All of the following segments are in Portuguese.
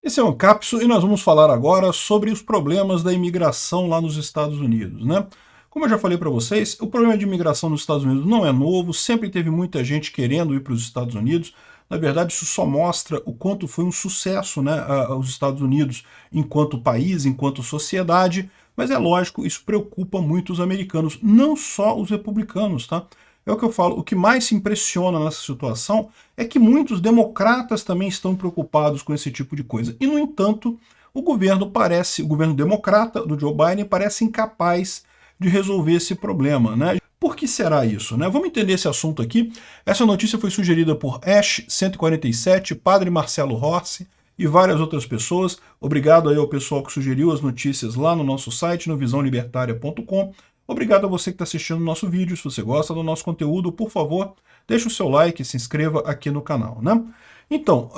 Esse é o Ancapso e nós vamos falar agora sobre os problemas da imigração lá nos Estados Unidos, né? Como eu já falei para vocês, o problema de imigração nos Estados Unidos não é novo, sempre teve muita gente querendo ir para os Estados Unidos. Na verdade, isso só mostra o quanto foi um sucesso, né, os Estados Unidos enquanto país, enquanto sociedade, mas é lógico, isso preocupa muito os americanos, não só os republicanos, tá? É o que eu falo, o que mais se impressiona nessa situação é que muitos democratas também estão preocupados com esse tipo de coisa. E, no entanto, o governo democrata do Joe Biden parece incapaz de resolver esse problema, né? Por que será isso, né? Vamos entender esse assunto aqui. Essa notícia foi sugerida por Ash147, Padre Marcelo Rossi e várias outras pessoas. Obrigado aí ao pessoal que sugeriu as notícias lá no nosso site, no visãolibertaria.com. Obrigado a você que está assistindo o nosso vídeo. Se você gosta do nosso conteúdo, por favor, deixe o seu like e se inscreva aqui no canal, né? Então,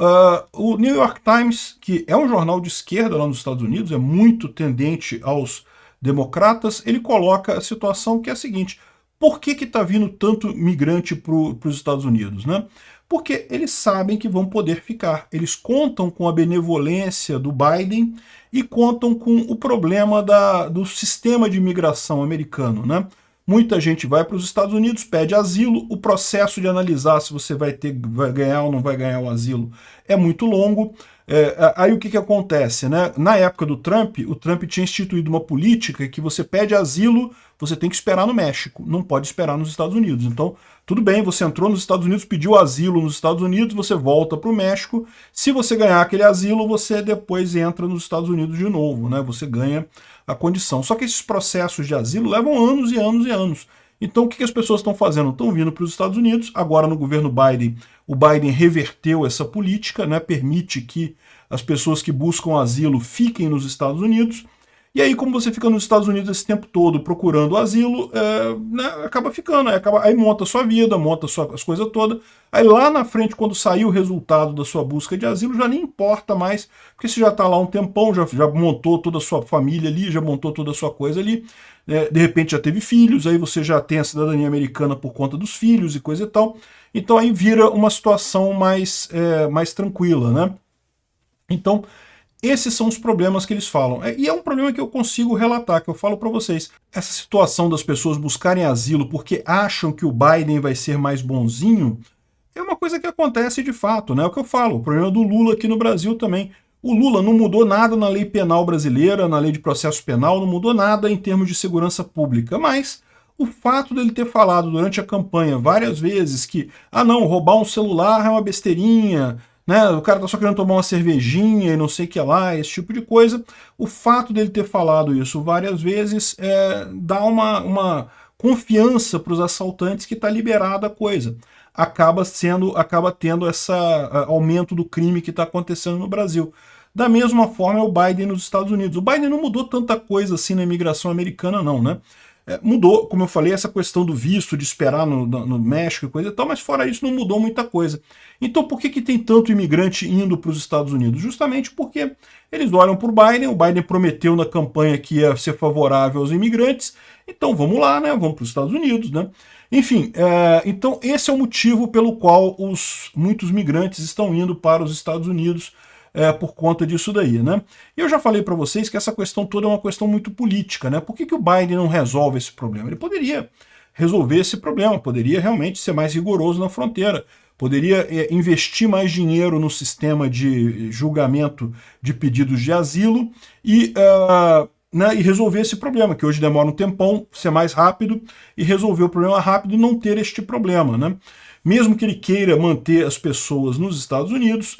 o New York Times, que é um jornal de esquerda lá nos Estados Unidos, é muito tendente aos democratas, ele coloca a situação que é a seguinte: por que está vindo tanto migrante para os Estados Unidos, né? Porque eles sabem que vão poder ficar. Eles contam com a benevolência do Biden e contam com o problema do sistema de imigração americano, né? Muita gente vai para os Estados Unidos, pede asilo, o processo de analisar se você vai ganhar ou não vai ganhar o asilo é muito longo. Aí o que acontece, né? Na época do Trump, o Trump tinha instituído uma política que você pede asilo, você tem que esperar no México, não pode esperar nos Estados Unidos. Então, tudo bem, você entrou nos Estados Unidos, pediu asilo nos Estados Unidos, você volta para o México. Se você ganhar aquele asilo, você depois entra nos Estados Unidos de novo, né? Você ganha a condição. Só que esses processos de asilo levam anos e anos e anos. Então o que as pessoas estão fazendo? Estão vindo para os Estados Unidos, agora no governo Biden, o Biden reverteu essa política, né? Permite que as pessoas que buscam asilo fiquem nos Estados Unidos. E aí, como você fica nos Estados Unidos esse tempo todo procurando asilo, né, acaba ficando, aí monta a sua vida, monta as coisas todas. Aí lá na frente, quando sair o resultado da sua busca de asilo, já nem importa mais, porque você já está lá um tempão, já montou toda a sua família ali, já montou toda a sua coisa ali, de repente já teve filhos, aí você já tem a cidadania americana por conta dos filhos e coisa e tal. Então aí vira uma situação mais tranquila, né? Então, esses são os problemas que eles falam. E é um problema que eu consigo relatar, que eu falo para vocês. Essa situação das pessoas buscarem asilo porque acham que o Biden vai ser mais bonzinho é uma coisa que acontece de fato, né? É o que eu falo, o problema do Lula aqui no Brasil também. O Lula não mudou nada na lei penal brasileira, na lei de processo penal, não mudou nada em termos de segurança pública, mas o fato dele ter falado durante a campanha várias vezes que, não, roubar um celular é uma besteirinha, né? O cara tá só querendo tomar uma cervejinha e não sei o que lá, esse tipo de coisa. O fato dele ter falado isso várias vezes dá uma confiança para os assaltantes que está liberada a coisa. Acaba tendo esse aumento do crime que está acontecendo no Brasil. Da mesma forma é o Biden nos Estados Unidos. O Biden não mudou tanta coisa assim na imigração americana não, né? Mudou, como eu falei, essa questão do visto, de esperar no México e coisa e tal, mas fora isso não mudou muita coisa. Então por que tem tanto imigrante indo para os Estados Unidos? Justamente porque eles olham para o Biden prometeu na campanha que ia ser favorável aos imigrantes, então vamos lá, né? Vamos para os Estados Unidos, né? Enfim, então esse é o motivo pelo qual muitos migrantes estão indo para os Estados Unidos, por conta disso daí, né? E eu já falei para vocês que essa questão toda é uma questão muito política, né? Por que o Biden não resolve esse problema? Ele poderia resolver esse problema, poderia realmente ser mais rigoroso na fronteira, poderia investir mais dinheiro no sistema de julgamento de pedidos de asilo e resolver esse problema, que hoje demora um tempão, ser mais rápido e resolver o problema rápido e não ter este problema, né? Mesmo que ele queira manter as pessoas nos Estados Unidos,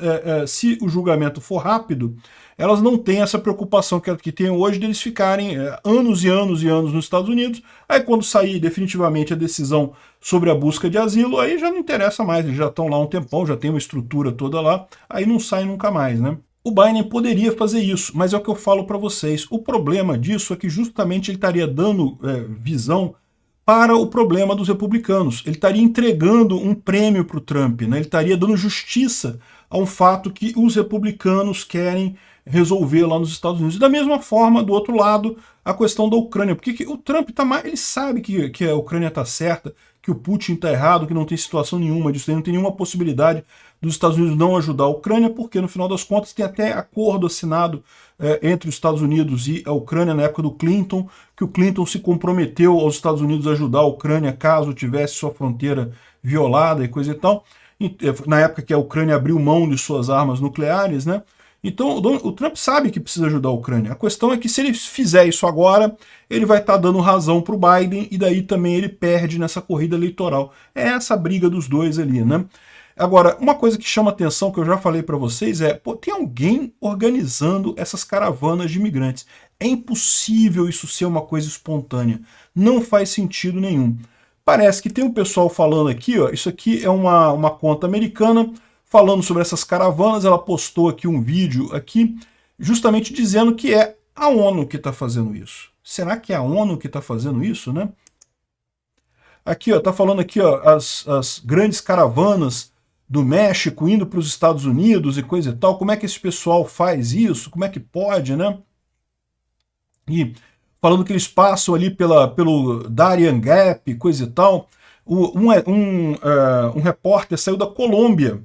se o julgamento for rápido, elas não têm essa preocupação que tem hoje deles ficarem anos e anos e anos nos Estados Unidos. Aí quando sair definitivamente a decisão sobre a busca de asilo, aí já não interessa mais, eles já estão lá um tempão, já tem uma estrutura toda lá, aí não sai nunca mais, né? O Biden poderia fazer isso, mas é o que eu falo para vocês. O problema disso é que justamente ele estaria dando visão para o problema dos republicanos. Ele estaria entregando um prêmio para o Trump, né? Ele estaria dando justiça a um fato que os republicanos querem resolver lá nos Estados Unidos. E da mesma forma, do outro lado, a questão da Ucrânia. Porque o Trump ele sabe que a Ucrânia está certa, que o Putin está errado, que não tem situação nenhuma disso, não tem nenhuma possibilidade dos Estados Unidos não ajudar a Ucrânia, porque no final das contas tem até acordo assinado entre os Estados Unidos e a Ucrânia na época do Clinton, que o Clinton se comprometeu aos Estados Unidos a ajudar a Ucrânia caso tivesse sua fronteira violada e coisa e tal, na época que a Ucrânia abriu mão de suas armas nucleares, né? Então o Trump sabe que precisa ajudar a Ucrânia. A questão é que se ele fizer isso agora, ele vai estar dando razão para o Biden e daí também ele perde nessa corrida eleitoral. É essa a briga dos dois ali, né? Agora, uma coisa que chama atenção, que eu já falei para vocês, pô, tem alguém organizando essas caravanas de imigrantes. É impossível isso ser uma coisa espontânea. Não faz sentido nenhum. Parece que tem um pessoal falando aqui, ó, isso aqui é uma conta americana, falando sobre essas caravanas. Ela postou aqui um vídeo aqui, justamente dizendo que é a ONU que está fazendo isso. Será que é a ONU que está fazendo isso, né? Aqui, ó, tá falando aqui, ó, as grandes caravanas do México indo para os Estados Unidos e coisa e tal. Como é que esse pessoal faz isso? Como é que pode, né? E falando que eles passam ali pelo Darien Gap, coisa e tal. Um repórter saiu da Colômbia.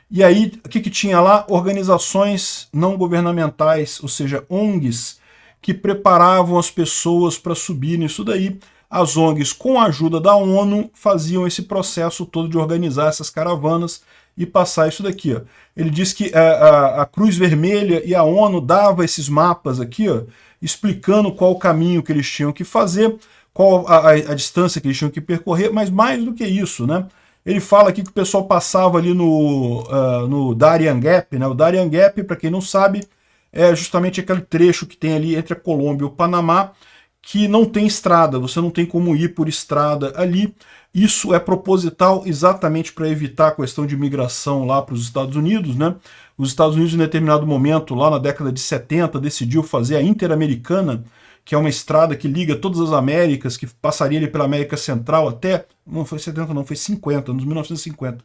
E aí, o que tinha lá? Organizações não governamentais, ou seja, ONGs, que preparavam as pessoas para subir nisso daí. As ONGs, com a ajuda da ONU, faziam esse processo todo de organizar essas caravanas e passar isso daqui, ó. Ele diz que a Cruz Vermelha e a ONU davam esses mapas aqui, ó, explicando qual o caminho que eles tinham que fazer, qual a distância que eles tinham que percorrer, mas mais do que isso, né? Ele fala aqui que o pessoal passava ali no Darien Gap, né? O Darien Gap, para quem não sabe, é justamente aquele trecho que tem ali entre a Colômbia e o Panamá, que não tem estrada, você não tem como ir por estrada ali. Isso é proposital exatamente para evitar a questão de migração lá para os Estados Unidos, né? Os Estados Unidos, em determinado momento, lá na década de 70, decidiu fazer a Interamericana, que é uma estrada que liga todas as Américas, que passaria ali pela América Central até, não foi 70 não, foi 50, nos 1950,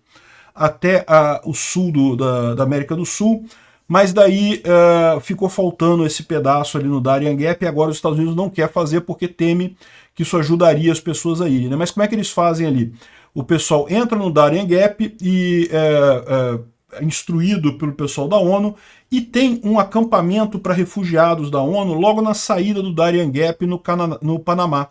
até o sul da América do Sul. Mas daí ficou faltando esse pedaço ali no Darien Gap e agora os Estados Unidos não quer fazer porque teme que isso ajudaria as pessoas a irem, né? Mas como é que eles fazem ali? O pessoal entra no Darien Gap e instruído pelo pessoal da ONU, e tem um acampamento para refugiados da ONU logo na saída do Darien Gap no Panamá.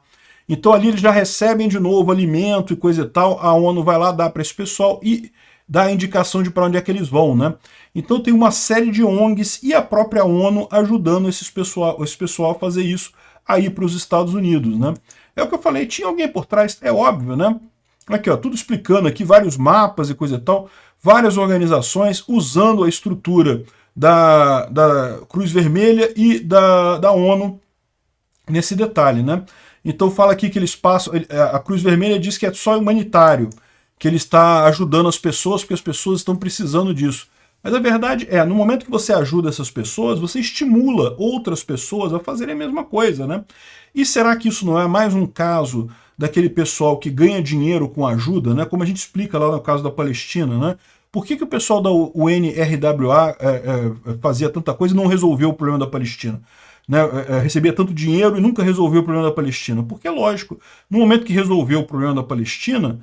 Então ali eles já recebem de novo alimento e coisa e tal, a ONU vai lá dar para esse pessoal e dá a indicação de para onde é que eles vão, né? Então tem uma série de ONGs e a própria ONU ajudando esse pessoal a fazer isso aí para os Estados Unidos, né? É o que eu falei, tinha alguém por trás, é óbvio, né? Aqui, ó, tudo explicando aqui, vários mapas e coisa e tal, várias organizações usando a estrutura da Cruz Vermelha e da ONU nesse detalhe, né? Então fala aqui que eles passam, a Cruz Vermelha diz que é só humanitário, que ele está ajudando as pessoas porque as pessoas estão precisando disso. Mas a verdade é, no momento que você ajuda essas pessoas, você estimula outras pessoas a fazerem a mesma coisa, né? E será que isso não é mais um caso daquele pessoal que ganha dinheiro com ajuda, né? Como a gente explica lá no caso da Palestina, né? Por que o pessoal da UNRWA fazia tanta coisa e não resolveu o problema da Palestina? Né? Recebia tanto dinheiro e nunca resolveu o problema da Palestina? Porque é lógico, no momento que resolveu o problema da Palestina,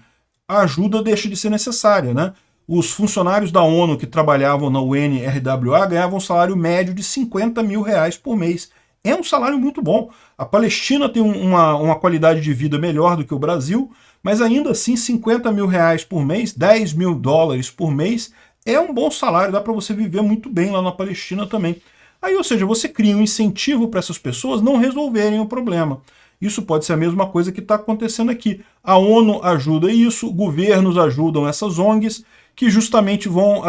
a ajuda deixa de ser necessária, né? Os funcionários da ONU que trabalhavam na UNRWA ganhavam um salário médio de 50 mil reais por mês. É um salário muito bom. A Palestina tem uma qualidade de vida melhor do que o Brasil, mas ainda assim 50 mil reais por mês, 10 mil dólares por mês, é um bom salário, dá para você viver muito bem lá na Palestina também. Aí, ou seja, você cria um incentivo para essas pessoas não resolverem o problema. Isso pode ser a mesma coisa que está acontecendo aqui. A ONU ajuda isso, governos ajudam essas ONGs, que justamente vão...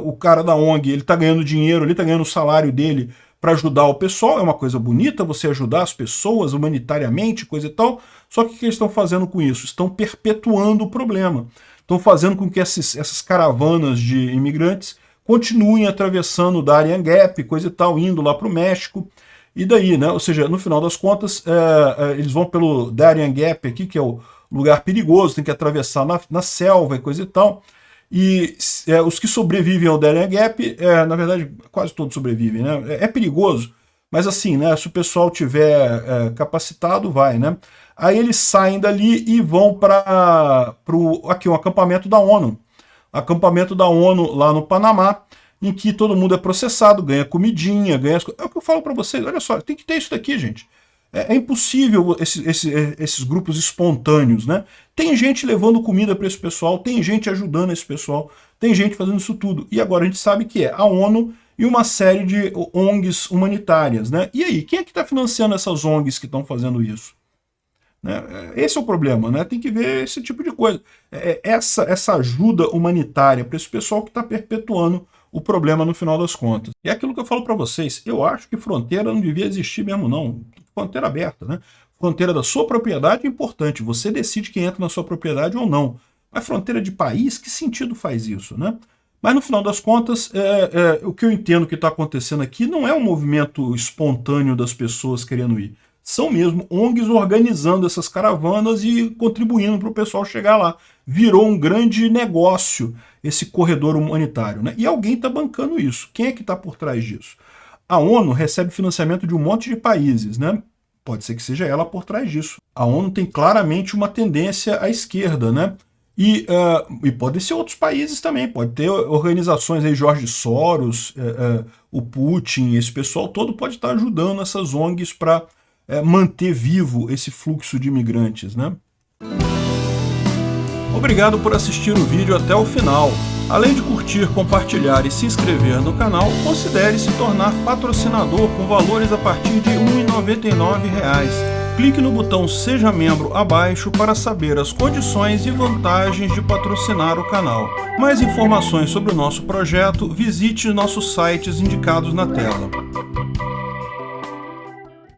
o cara da ONG, ele está ganhando dinheiro, ele está ganhando o salário dele para ajudar o pessoal, é uma coisa bonita você ajudar as pessoas humanitariamente, coisa e tal, só que o que eles estão fazendo com isso? Estão perpetuando o problema. Estão fazendo com que essas caravanas de imigrantes continuem atravessando o Darien Gap, coisa e tal, indo lá para o México, e daí, né? Ou seja, no final das contas, eles vão pelo Darien Gap aqui, que é o lugar perigoso, tem que atravessar na selva e coisa e tal. E os que sobrevivem ao Darien Gap, na verdade, quase todos sobrevivem, né? É perigoso, mas assim, né, se o pessoal tiver capacitado, vai, né? Aí eles saem dali e vão para aqui um acampamento da ONU. Acampamento da ONU lá no Panamá, em que todo mundo é processado, ganha comidinha, ganha... É o que eu falo para vocês, olha só, tem que ter isso daqui, gente. É impossível esses grupos espontâneos, né? Tem gente levando comida para esse pessoal, tem gente ajudando esse pessoal, tem gente fazendo isso tudo. E agora a gente sabe que é a ONU e uma série de ONGs humanitárias, né? E aí, quem é que está financiando essas ONGs que estão fazendo isso? Né? Esse é o problema, né? Tem que ver esse tipo de coisa. Essa ajuda humanitária para esse pessoal que está perpetuando o problema no final das contas. E é aquilo que eu falo para vocês, eu acho que fronteira não devia existir mesmo não. Fronteira aberta, né? Fronteira da sua propriedade é importante, você decide quem entra na sua propriedade ou não. Mas fronteira de país, que sentido faz isso, né? Mas no final das contas, o que eu entendo que está acontecendo aqui não é um movimento espontâneo das pessoas querendo ir. São mesmo ONGs organizando essas caravanas e contribuindo para o pessoal chegar lá. Virou um grande negócio esse corredor humanitário, né? E alguém está bancando isso. Quem é que está por trás disso? A ONU recebe financiamento de um monte de países, né? Pode ser que seja ela por trás disso. A ONU tem claramente uma tendência à esquerda, né? E pode ser outros países também, pode ter organizações aí, Jorge Soros, o Putin, esse pessoal todo pode estar ajudando essas ONGs para manter vivo esse fluxo de imigrantes, né? Obrigado por assistir o vídeo até o final. Além de curtir, compartilhar e se inscrever no canal, considere se tornar patrocinador com valores a partir de R$ 1,99. Clique no botão Seja Membro abaixo para saber as condições e vantagens de patrocinar o canal. Mais informações sobre o nosso projeto, visite nossos sites indicados na tela.